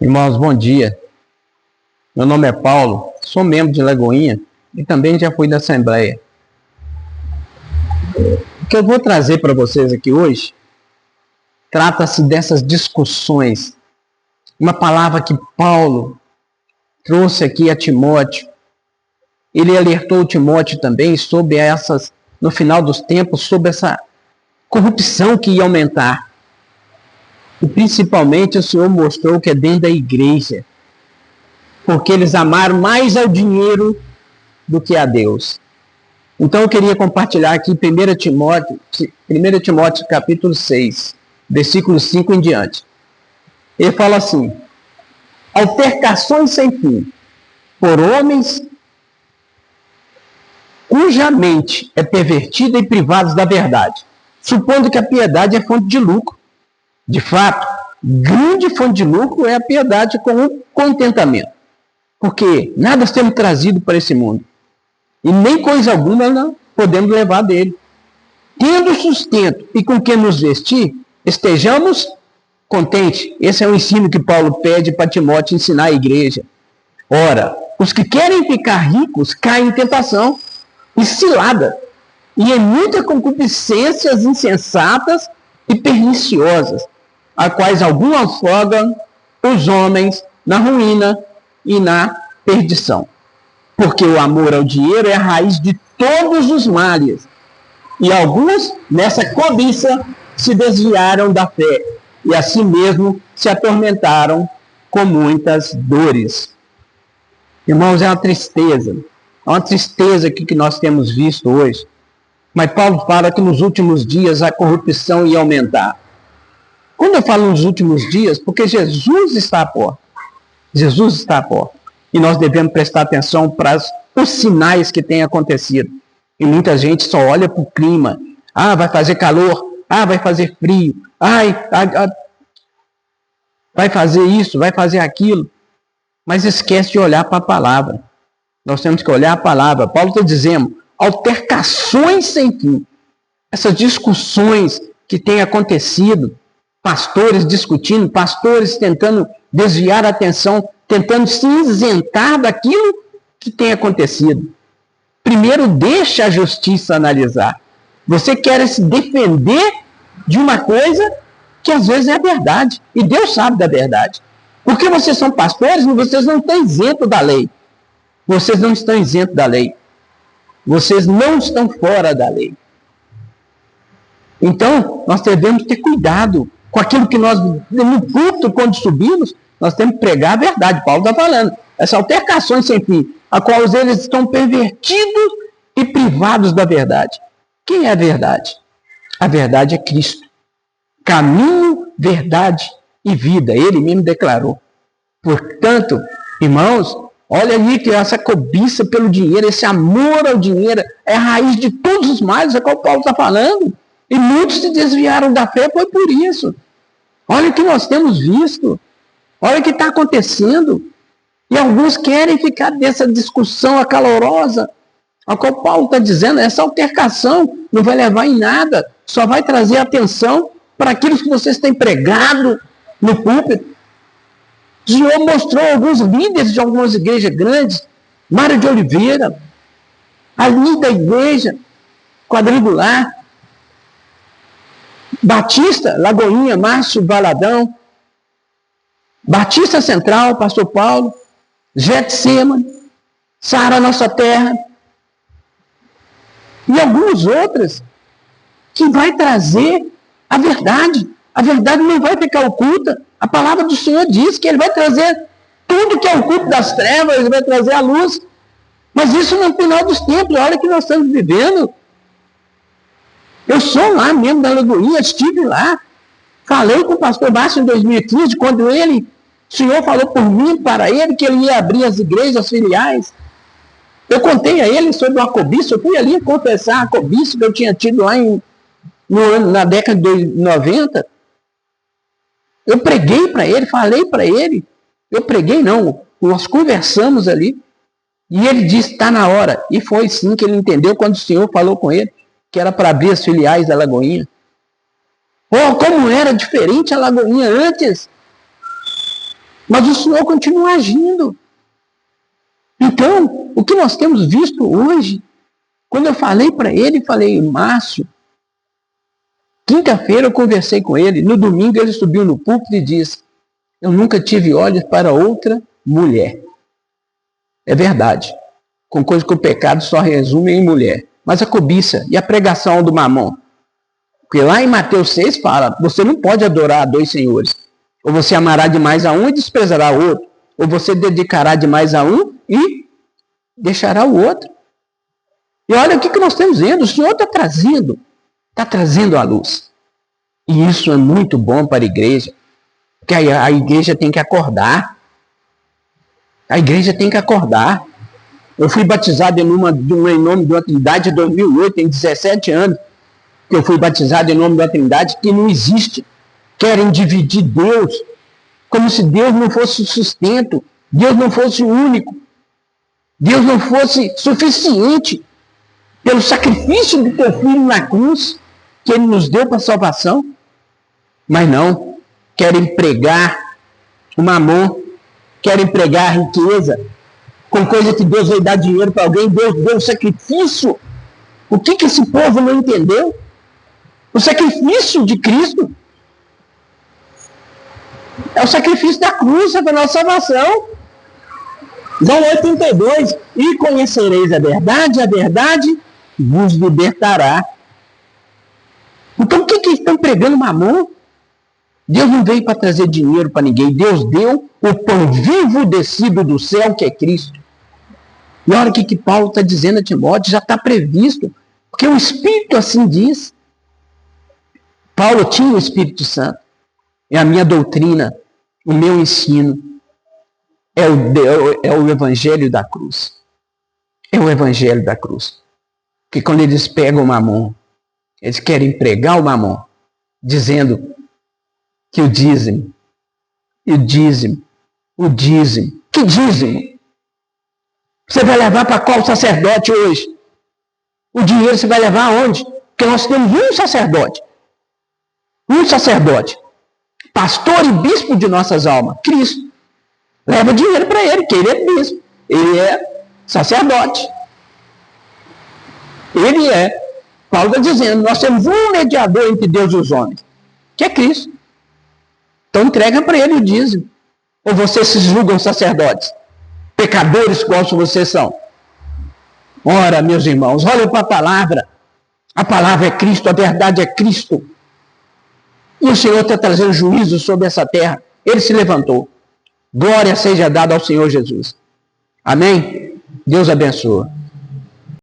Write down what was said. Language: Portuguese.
Irmãos, bom dia. Meu nome é Paulo, sou membro de Lagoinha e também já fui da Assembleia. O que eu vou trazer para vocês aqui hoje trata-se dessas discussões. Uma palavra que Paulo trouxe aqui a Timóteo. Ele alertou Timóteo também sobre essas, no final dos tempos, sobre essa corrupção que ia aumentar. E principalmente o Senhor mostrou que é dentro da igreja. Porque eles amaram mais ao dinheiro do que a Deus. Então eu queria compartilhar aqui 1 Timóteo capítulo 6, versículo 5 em diante. Ele fala assim: altercações sem fim por homens cuja mente é pervertida e privados da verdade, supondo que a piedade é fonte de lucro. De fato, grande fonte de lucro é a piedade com o contentamento. Porque nada temos trazido para esse mundo. E nem coisa alguma não podemos levar dele. Tendo sustento e com que nos vestir, estejamos contentes. Esse é o ensino que Paulo pede para Timóteo ensinar a igreja. Ora, os que querem ficar ricos caem em tentação e cilada, e em muitas concupiscências insensatas e perniciosas, a quais alguns afogam os homens na ruína e na perdição. Porque o amor ao dinheiro é a raiz de todos os males. E alguns, nessa cobiça, se desviaram da fé e assim mesmo se atormentaram com muitas dores. Irmãos, é uma tristeza que nós temos visto hoje. Mas Paulo fala que nos últimos dias a corrupção ia aumentar. Quando eu falo nos últimos dias, porque Jesus está à porta. Jesus está à porta. E nós devemos prestar atenção para os sinais que têm acontecido. E muita gente só olha para o clima. Ah, vai fazer calor. Ah, vai fazer frio. Vai fazer isso, vai fazer aquilo. Mas esquece de olhar para a palavra. Nós temos que olhar a palavra. Paulo está dizendo, altercações sem fim. Essas discussões que têm acontecido, pastores discutindo, pastores tentando desviar a atenção, tentando se isentar daquilo que tem acontecido. Primeiro, deixa a justiça analisar. Você quer se defender de uma coisa que às vezes é a verdade. E Deus sabe da verdade. Porque vocês são pastores, vocês não estão isentos da lei. Vocês não estão isentos da lei. Vocês não estão fora da lei. Então, nós devemos ter cuidado com aquilo que nós, no culto, quando subimos, nós temos que pregar a verdade. Paulo está falando. Essas altercações sem fim, a qual eles estão pervertidos e privados da verdade. Quem é a verdade? A verdade é Cristo. Caminho, verdade e vida. Ele mesmo declarou. Portanto, irmãos, olha ali que essa cobiça pelo dinheiro, esse amor ao dinheiro, é a raiz de todos os males, a qual Paulo está falando. E muitos se desviaram da fé, foi por isso. Olha o que nós temos visto. Olha o que está acontecendo. E alguns querem ficar dessa discussão acalorosa, a qual Paulo está dizendo, essa altercação não vai levar em nada, só vai trazer atenção para aquilo que vocês têm pregado no púlpito. O Senhor mostrou alguns líderes de algumas igrejas grandes, Mário de Oliveira, ali da igreja quadrangular, Batista, Lagoinha, Márcio Valadão, Batista Central, Pastor Paulo, Getsemane, Sara Nossa Terra, e algumas outras, que vai trazer a verdade. A verdade não vai ficar oculta. A palavra do Senhor diz que Ele vai trazer tudo que é oculto das trevas, Ele vai trazer a luz. Mas isso no final dos tempos, olha que nós estamos vivendo. Eu sou lá mesmo da Lagoinha, estive lá. Falei com o pastor Márcio em 2015, quando o Senhor falou por mim, para ele, que ele ia abrir as igrejas, as filiais. Eu contei a ele sobre uma cobiça, eu fui ali confessar a cobiça que eu tinha tido lá na década de 90. Eu preguei para ele, falei para ele. Eu preguei não, nós conversamos ali. E ele disse, está na hora. E foi sim que ele entendeu quando o Senhor falou com ele, que era para abrir as filiais da Lagoinha. Oh, como era diferente a Lagoinha antes. Mas o Senhor continua agindo. Então, o que nós temos visto hoje, quando eu falei para ele, falei, Márcio, quinta-feira eu conversei com ele, no domingo ele subiu no púlpito e disse, eu nunca tive olhos para outra mulher. É verdade. Com coisa que o pecado só resume em mulher. Mas a cobiça e a pregação do mamão. Porque lá em Mateus 6 fala, você não pode adorar a dois senhores. Ou você amará demais a um e desprezará o outro. Ou você dedicará demais a um e deixará o outro. E olha o que nós estamos vendo. O Senhor está trazendo a luz. E isso é muito bom para a igreja. Porque a igreja tem que acordar. A igreja tem que acordar. Eu fui batizado em nome de uma Trindade em 2008, tem 17 anos que eu fui batizado em nome de uma Trindade que não existe. Querem dividir Deus, como se Deus não fosse sustento, Deus não fosse único, Deus não fosse suficiente pelo sacrifício do teu filho na cruz, que ele nos deu para a salvação. Mas não, querem pregar o mamon, querem pregar a riqueza, com coisa que Deus vai dar dinheiro para alguém, Deus deu sacrifício. O que esse povo não entendeu? O sacrifício de Cristo é o sacrifício da cruz para a nossa salvação. João 8,32, e conhecereis a verdade vos libertará. Então o que estão pregando mamon? Deus não veio para trazer dinheiro para ninguém, Deus deu o pão vivo descido do céu, que é Cristo. E olha o que Paulo está dizendo a Timóteo, já está previsto, porque o Espírito assim diz. Paulo tinha o Espírito Santo, é a minha doutrina, o meu ensino, é o Evangelho da cruz. É o Evangelho da cruz. Porque quando eles pegam o mamon, eles querem pregar o mamon, dizendo que o dízimo, que dízimo, você vai levar para qual sacerdote hoje? O dinheiro você vai levar aonde? Porque nós temos um sacerdote, pastor e bispo de nossas almas, Cristo. Leva dinheiro para ele, que ele é bispo, ele é sacerdote. Ele é, Paulo está dizendo, nós temos um mediador entre Deus e os homens, que é Cristo. Então entrega para ele o dízimo. Ou vocês se julgam sacerdotes? Pecadores quais vocês são? Ora, meus irmãos, olhem para a palavra. A palavra é Cristo, a verdade é Cristo. E o Senhor está trazendo juízo sobre essa terra. Ele se levantou. Glória seja dada ao Senhor Jesus. Amém? Deus abençoe.